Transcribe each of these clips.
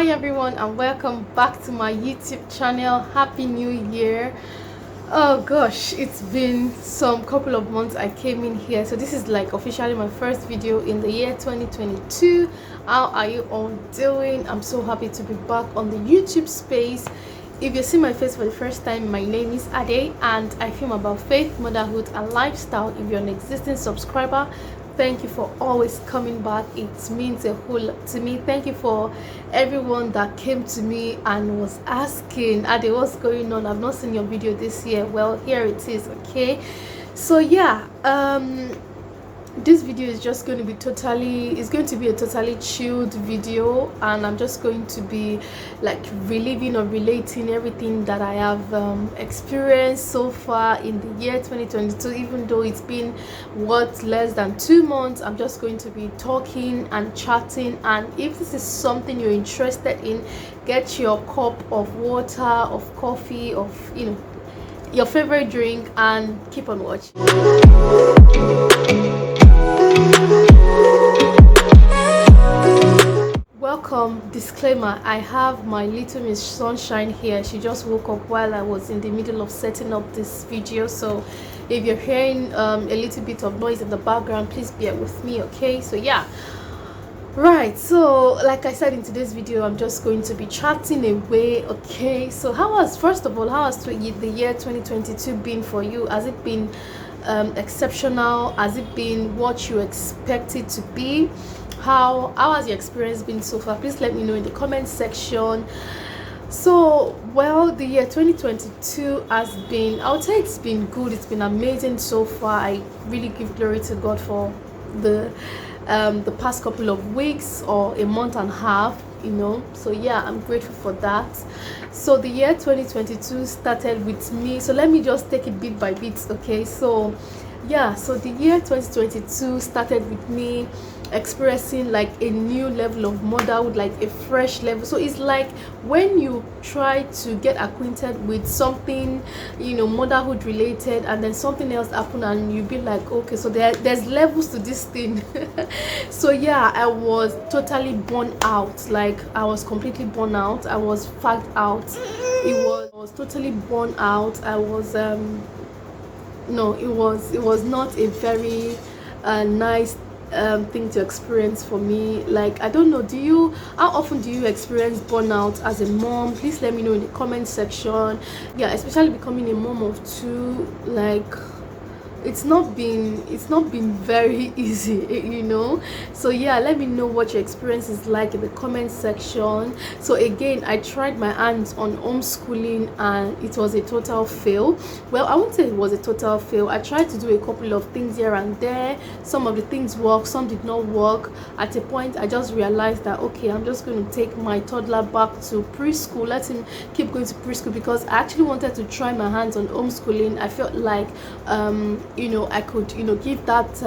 Hi everyone, and welcome back to my YouTube channel. Happy New Year. Oh gosh, it's been some couple of months I came in here, so this is like officially my first video in the year 2022. How are you all doing? I'm so happy to be back on the YouTube space. If you see my face for the first time, my name is Ade and I film about faith, motherhood and lifestyle. If you're an existing subscriber, thank you for always coming back. It means a whole lot to me. Thank you for everyone that came to me and was asking, Ade, what's going on? I've not seen your video this year. Well, here it is. Okay, so yeah, this video is just going to be a totally chilled video, and I'm just going to be like reliving or relating everything that I have experienced so far in the year 2022. Even though it's been less than 2 months, I'm just going to be talking and chatting. And if this is something you're interested in, get your cup of water, of coffee, of your favorite drink, and keep on watching. Welcome. Disclaimer: I have my little Miss Sunshine here. She just woke up while I was in the middle of setting up this video, so if you're hearing a little bit of noise in the background, please bear with me. Okay, so yeah, right, so like I said, in today's video I'm just going to be chatting away. Okay, so first of all, how has the year 2022 been for you? Has it been exceptional? Has it been what you expected to be? How has your experience been so far? Please let me know in the comment section. So well, the year 2022 has been, I would say it's been good. It's been amazing so far. I really give glory to God for the past couple of weeks or a month and a half, so yeah, I'm grateful for that. So the year 2022 started with me, so let me just take it bit by bit. Okay, so yeah, so the year 2022 started with me experiencing like a new level of motherhood, like a fresh level. So it's like when you try to get acquainted with something, motherhood related, and then something else happen and you be like, okay, so there's levels to this thing. So yeah, I was totally burnt out. Like I was completely burnt out. I was fagged out. I was totally burnt out. I was no, it was not a very nice thing to experience for me. Like, I don't know, how often do you experience burnout as a mom? Please let me know in the comment section. Yeah, especially becoming a mom of 2, like it's not been very easy, so yeah, let me know what your experience is like in the comment section. So again, I tried my hands on homeschooling and it was a total fail. Well, I won't say it was a total fail. I tried to do a couple of things here and there. Some of the things worked, some did not work. At a point I just realized that, okay, I'm just going to take my toddler back to preschool, let him keep going to preschool, because I actually wanted to try my hands on homeschooling. I felt like I could give that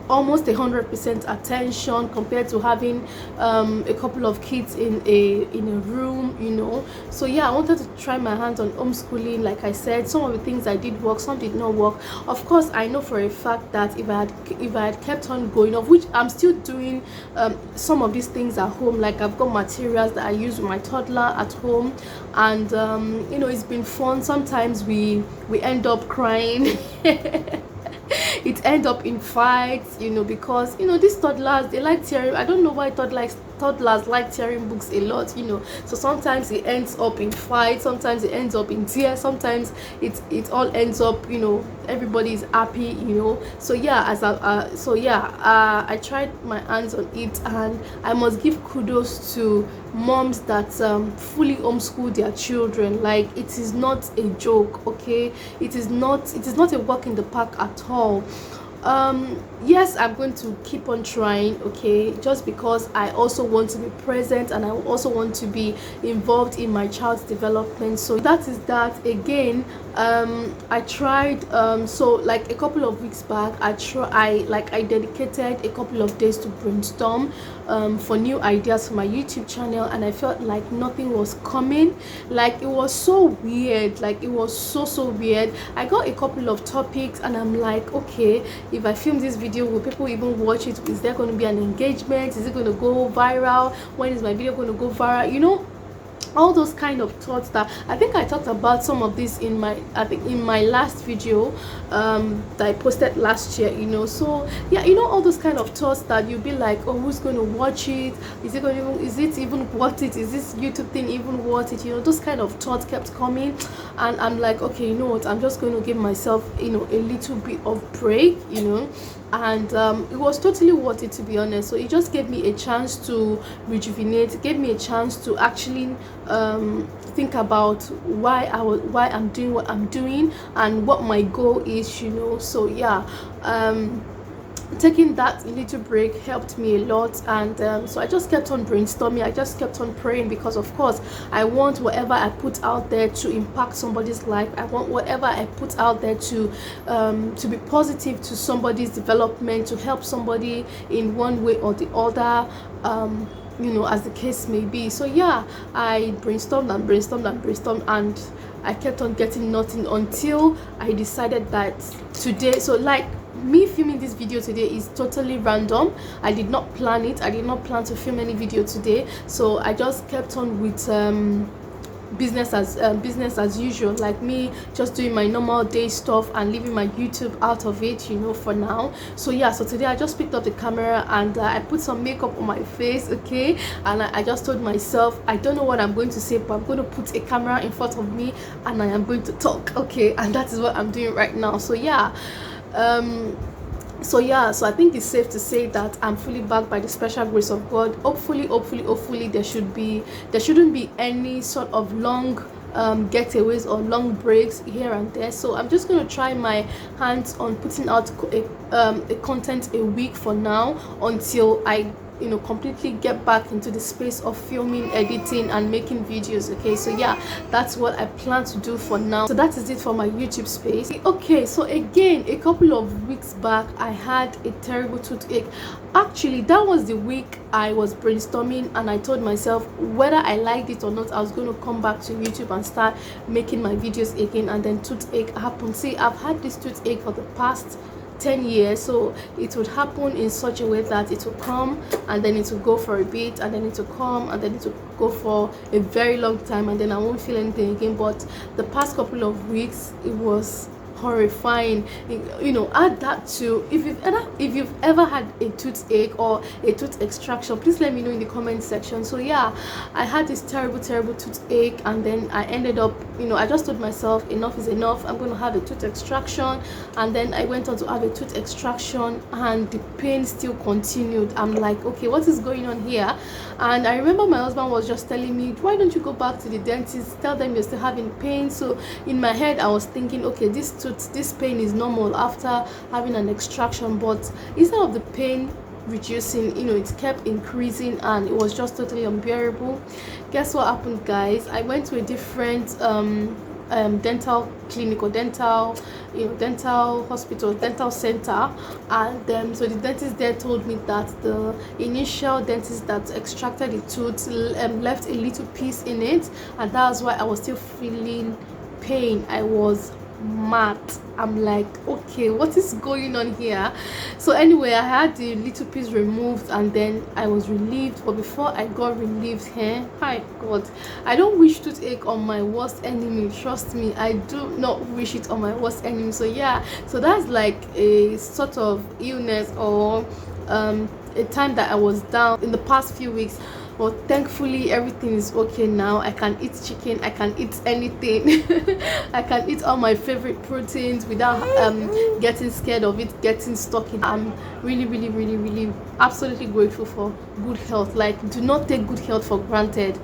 almost 100% attention compared to having a couple of kids in a room, so yeah, I wanted to try my hands on homeschooling. Like I said, some of the things I did work, some did not work. Of course, I know for a fact that if I had kept on going off, which I'm still doing some of these things at home, like I've got materials that I use with my toddler at home, and it's been fun. Sometimes we end up crying. It ends up in fights, because these toddlers, they like tearing. I don't know why toddlers like tearing books a lot, so sometimes it ends up in fights, sometimes it ends up in tears, sometimes it all ends up, everybody is happy, so yeah, I tried my hands on it, and I must give kudos to moms that fully homeschool their children. Like, it is not a joke. Okay, it is not a walk in the park at all. Yes, I'm going to keep on trying, okay, just because I also want to be present and I also want to be involved in my child's development. So that is that. Again, I tried, so like a couple of weeks back, I dedicated a couple of days to brainstorm for new ideas for my YouTube channel, and I felt like nothing was coming. Like, it was so weird. Like, it was so weird. I got a couple of topics and I'm like, okay, if I film this video, will people even watch it? Is there going to be an engagement? Is it going to go viral? When is my video going to go viral? You know, all those kind of thoughts that I think I talked about some of this in my last video that I posted last year, you know. So yeah, you know, all those kind of thoughts that you'll be like, oh, who's going to watch it? Is it even worth it? Is this YouTube thing even worth it? You know, those kind of thoughts kept coming, and I'm like, okay, you know what, I'm just going to give myself, you know, a little bit of break, you know. And it was totally worth it, to be honest. So it just gave me a chance to rejuvenate, it gave me a chance to actually think about why I'm doing what I'm doing and what my goal is, you know. So yeah, taking that little break helped me a lot. And so I just kept on brainstorming, I just kept on praying, because of course I want whatever I put out there to impact somebody's life. I want whatever I put out there to be positive to somebody's development, to help somebody in one way or the other, you know, as the case may be. So yeah, I brainstormed and brainstormed and brainstormed, and I kept on getting nothing until I decided that today, so like, me filming this video today is totally random. I did not plan it. I did not plan to film any video today, so I just kept on with business as usual, like me just doing my normal day stuff and leaving my YouTube out of it, you know, for now. So yeah, so today I just picked up the camera and I put some makeup on my face, okay, and I just told myself, I don't know what I'm going to say, but I'm going to put a camera in front of me and I am going to talk, okay, and that is what I'm doing right now. So yeah, so I think it's safe to say that I'm fully backed by the special grace of God. Hopefully there shouldn't be any sort of long getaways or long breaks here and there. So I'm just going to try my hands on putting out a content a week for now, until I, you know, completely get back into the space of filming, editing and making videos, okay. So yeah, that's what I plan to do for now. So that is it for my YouTube space. Okay, so again, a couple of weeks back I had a terrible toothache. Actually, that was the week I was brainstorming and I told myself whether I liked it or not, I was going to come back to YouTube and start making my videos again. And then toothache happened. See, I've had this toothache for the past 10 years, so it would happen in such a way that it will come and then it will go for a bit, and then it will come and then it will go for a very long time, and then I won't feel anything again. But the past couple of weeks, it was horrifying. You know, add that to, if you've ever had a toothache or a tooth extraction, please let me know in the comment section. So yeah, I had this terrible toothache, and then I ended up, you know, I just told myself enough is enough, I'm going to have a tooth extraction. And then I went on to have a tooth extraction and the pain still continued. I'm like, okay, what is going on here? And I remember my husband was just telling me, why don't you go back to the dentist, tell them you're still having pain. So in my head I was thinking, okay, this pain is normal after having an extraction. But instead of the pain reducing, you know, it kept increasing and it was just totally unbearable. Guess what happened, guys? I went to a different dental clinic or dental hospital, dental center, and so the dentist there told me that the initial dentist that extracted the tooth left a little piece in it, and that's why I was still feeling pain. I was mad. I'm like, okay, what is going on here? So anyway, I had the little piece removed and then I was relieved. But before I got relieved here, hi God, I don't wish toothache on my worst enemy. Trust me, I do not wish it on my worst enemy. So yeah, so that's like a sort of illness or a time that I was down in the past few weeks. But thankfully everything is okay now. I can eat chicken, I can eat anything. I can eat all my favorite proteins without getting scared of it getting stuck in. I'm really absolutely grateful for good health. Like, do not take good health for granted.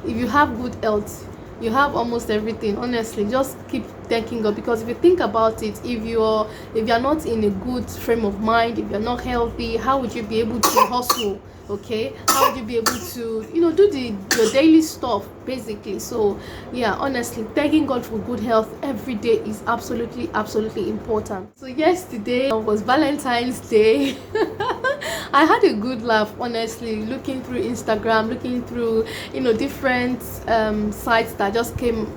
If you have good health, you have almost everything. Honestly, just keep thanking God, because if you think about it, if you're not in a good frame of mind, if you're not healthy, how would you be able to hustle? Okay, how would you be able to, you know, do your daily stuff basically? So yeah, honestly, thanking God for good health every day is absolutely important. So yesterday was Valentine's Day I had a good laugh, honestly, looking through Instagram, looking through, you know, different sites that just came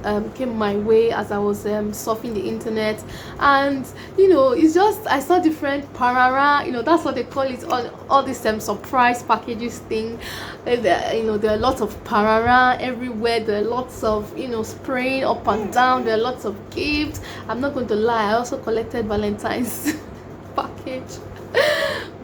my way as I was surfing the internet. And you know, it's just, I saw different parara, you know, that's what they call it, all these surprise packages thing. You know, there are lots of parara everywhere, there are lots of, you know, spraying up and down, there are lots of gifts. I'm not going to lie, I also collected Valentine's package.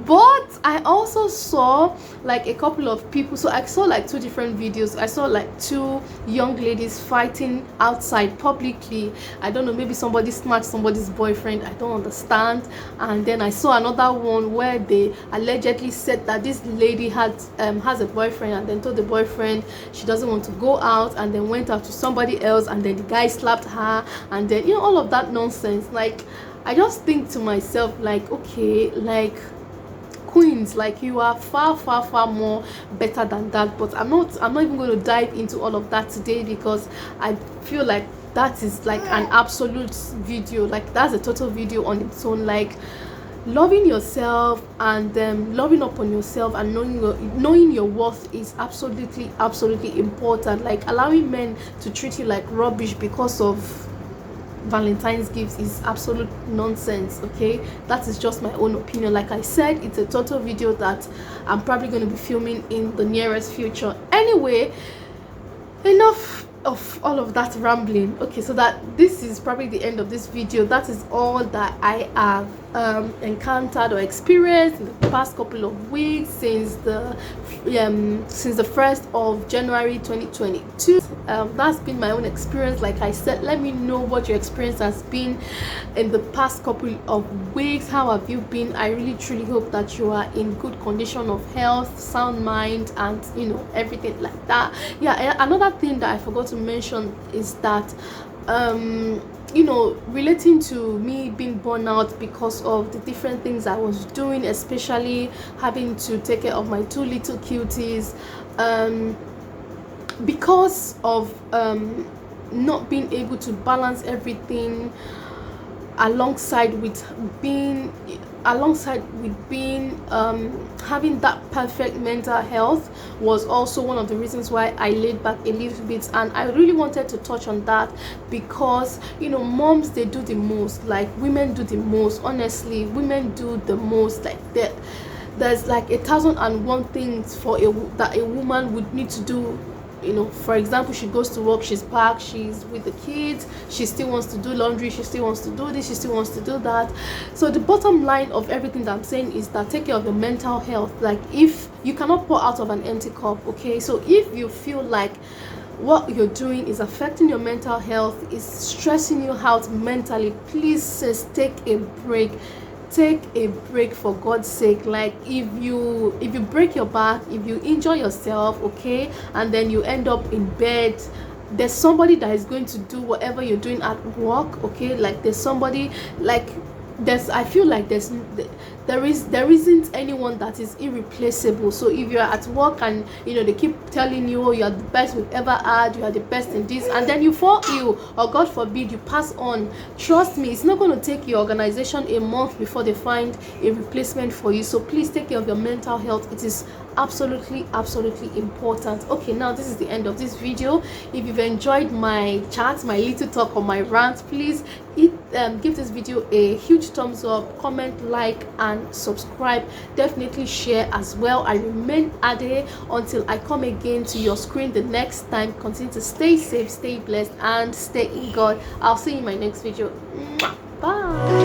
But I also saw like a couple of people, so I saw like two different videos. I saw like two young ladies fighting outside publicly. I don't know, maybe somebody snatched somebody's boyfriend, I don't understand. And then I saw another one where they allegedly said that this lady has a boyfriend, and then told the boyfriend she doesn't want to go out, and then went out to somebody else, and then the guy slapped her, and then, you know, all of that nonsense. Like, I just think to myself, like, okay, like, queens, like, you are far more better than that. But I'm not even going to dive into all of that today, because I feel like that is like an absolute video, like that's a total video on its own. Like, loving yourself and loving up on yourself and knowing your worth is absolutely important. Like, allowing men to treat you like rubbish because of Valentine's gifts is absolute nonsense. Okay, that is just my own opinion. Like I said, it's a total video that I'm probably going to be filming in the nearest future. Anyway, enough of all of that rambling. Okay, so that this is probably the end of this video. That is all that I have encountered or experienced in the past couple of weeks since the 1st of January 2022. That's been my own experience. Like I said, let me know what your experience has been in the past couple of weeks. How have you been? I really truly hope that you are in good condition of health, sound mind, and you know, everything like that. Yeah, another thing that I forgot to mention is that you know, relating to me being born out because of the different things I was doing, especially having to take care of my two little cuties, because of not being able to balance everything alongside with being having that perfect mental health was also one of the reasons why I laid back a little bit. And I really wanted to touch on that because, you know, moms, they do the most. Like, women do the most. Honestly, women do the most. Like, there's like 1,001 things for that a woman would need to do. You know, for example, she goes to work, she's back, she's with the kids, she still wants to do laundry, she still wants to do this, she still wants to do that. So the bottom line of everything that I'm saying is that take care of your mental health. Like, if you cannot pour out of an empty cup, okay? So if you feel like what you're doing is affecting your mental health, is stressing you out mentally, please just take a break. Take a break, for God's sake. Like, if you break your back, if you injure yourself, okay, and then you end up in bed, there's somebody that is going to do whatever you're doing at work, okay? Like, there's somebody, like, I feel like there isn't anyone that is irreplaceable. So if you're at work and, you know, they keep telling you, oh, you're the best we've ever had, you are the best in this, and then you fall ill, or God forbid you pass on, trust me, it's not going to take your organization a month before they find a replacement for you. So please take care of your mental health. It is absolutely important. Okay, now this is the end of this video. If you've enjoyed my chat, my little talk, or my rant, please give this video a huge thumbs up, comment, like, and subscribe. Definitely share as well. I remain Ade until I come again to your screen the next time. Continue to stay safe, stay blessed, and stay in God. I'll see you in my next video. Bye.